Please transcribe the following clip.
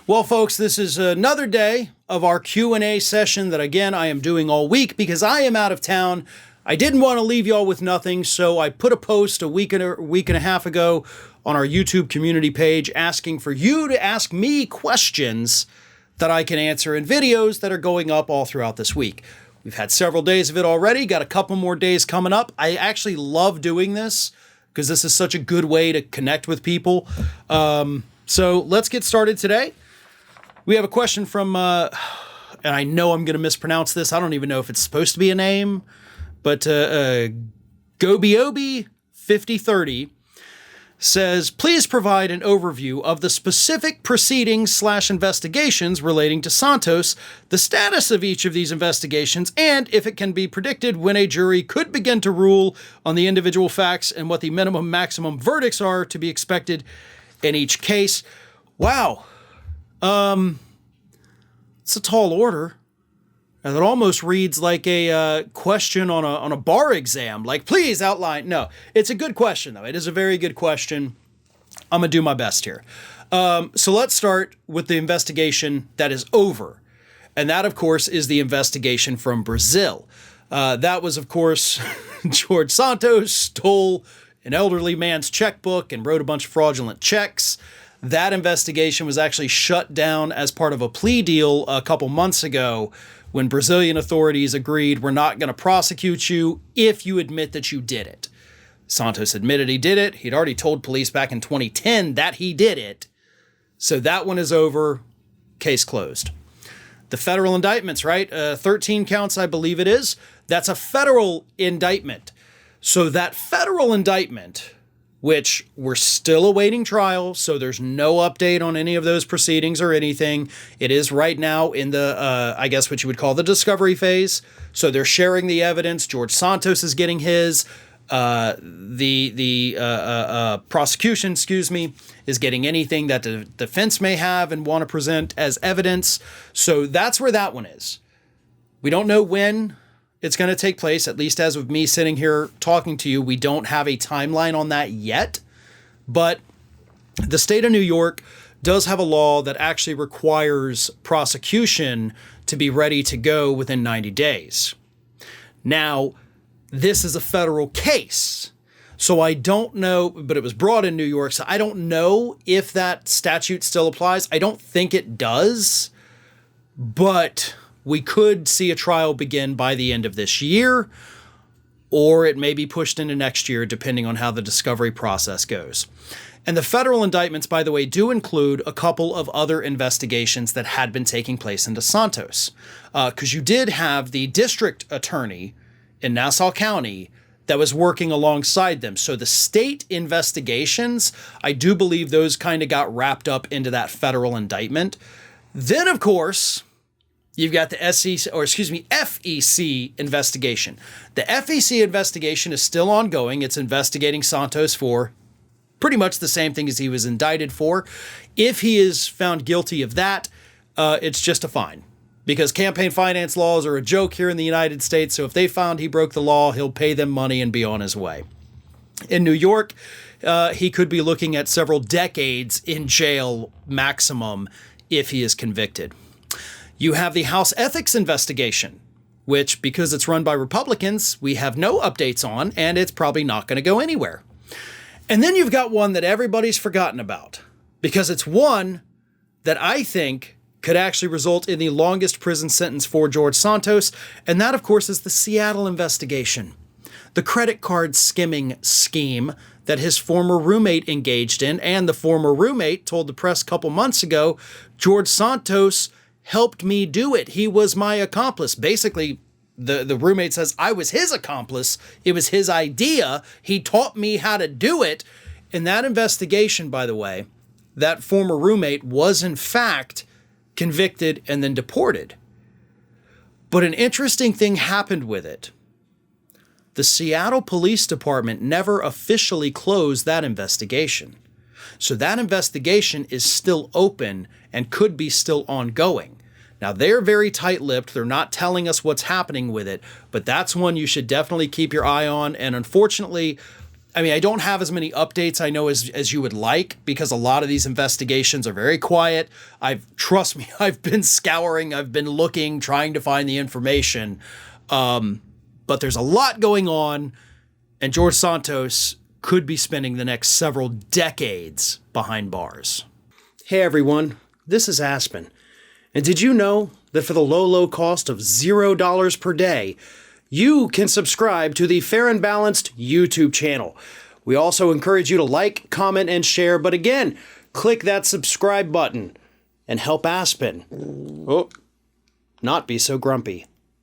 Well, folks, this is another day of our Q&A session that, again, I am doing all week because I am out of town. I didn't want to leave y'all with nothing, so I put a post a week and a half ago on our YouTube community page asking for you to ask me questions that I can answer in videos that are going up all throughout this week. We've had several days of it already, got a couple more days coming up. I actually love doing this because this is such a good way to connect with people. So let's get started today. We have a question from, and I know I'm going to mispronounce this. I don't even know if it's supposed to be a name, but Gobiobi5030 says, please provide an overview of the specific proceedings/investigations relating to Santos, the status of each of these investigations, and if it can be predicted when a jury could begin to rule on the individual facts and what the minimum maximum verdicts are to be expected in each case. Wow. It's a tall order. And it almost reads like a question on a bar exam. Like, please outline. No, it's a good question, though. It is a very good question. I'm going to do my best here. So let's start with the investigation that is over. And that, of course, is the investigation from Brazil. That was, of course, George Santos stole an elderly man's checkbook and wrote a bunch of fraudulent checks. That investigation was actually shut down as part of a plea deal a couple months ago when Brazilian authorities agreed, we're not going to prosecute you if you admit that you did it. Santos admitted he did it. He'd already told police back in 2010 that he did it. So that one is over. Case closed. The federal indictments, right? 13 counts, I believe it is. That's a federal indictment. So that federal indictment, which we're still awaiting trial, so there's no update on any of those proceedings or anything. It is right now in the, I guess what you would call the discovery phase. So they're sharing the evidence. George Santos is getting his. The prosecution, is getting anything that the defense may have and want to present as evidence. So that's where that one is. We don't know when it's going to take place, at least as of me sitting here talking to you. We don't have a timeline on that yet, but the state of New York does have a law that actually requires prosecution to be ready to go within 90 days. Now, this is a federal case, so I don't know, but it was brought in New York, so I don't know if that statute still applies. I don't think it does, but we could see a trial begin by the end of this year, or it may be pushed into next year, depending on how the discovery process goes. And the federal indictments, by the way, do include a couple of other investigations that had been taking place into Santos. Because you did have the district attorney in Nassau County that was working alongside them. So the state investigations, I do believe those kind of got wrapped up into that federal indictment. Then, of course, you've got the FEC investigation. The FEC investigation is still ongoing. It's investigating Santos for pretty much the same thing as he was indicted for. If he is found guilty of that, it's just a fine. Because campaign finance laws are a joke here in the United States. So if they found he broke the law, he'll pay them money and be on his way. In New York, he could be looking at several decades in jail maximum if he is convicted. You have the House Ethics investigation, which, because it's run by Republicans, we have no updates on, and it's probably not going to go anywhere. And then you've got one that everybody's forgotten about, because it's one that I think could actually result in the longest prison sentence for George Santos, and that, of course, is the Seattle investigation. The credit card skimming scheme that his former roommate engaged in, and the former roommate told the press a couple months ago, George Santos helped me do it. He was my accomplice. Basically, the roommate says, I was his accomplice. It was his idea. He taught me how to do it. In that investigation, by the way, that former roommate was in fact convicted and then deported. But an interesting thing happened with it. The Seattle Police Department never officially closed that investigation. So that investigation is still open and could be still ongoing. Now, they're very tight-lipped. They're not telling us what's happening with it, but that's one you should definitely keep your eye on. And unfortunately, I don't have as many updates I know as you would like, because a lot of these investigations are very quiet. Trust me, I've been scouring, I've been looking, trying to find the information. But there's a lot going on, and George Santos could be spending the next several decades behind bars. Hey everyone, this is Aspen. And did you know that for the low cost of $0 per day, you can subscribe to the Fair and Balanced YouTube channel? We also encourage you to like, comment, and share, but again, click that subscribe button and help Aspen not be so grumpy.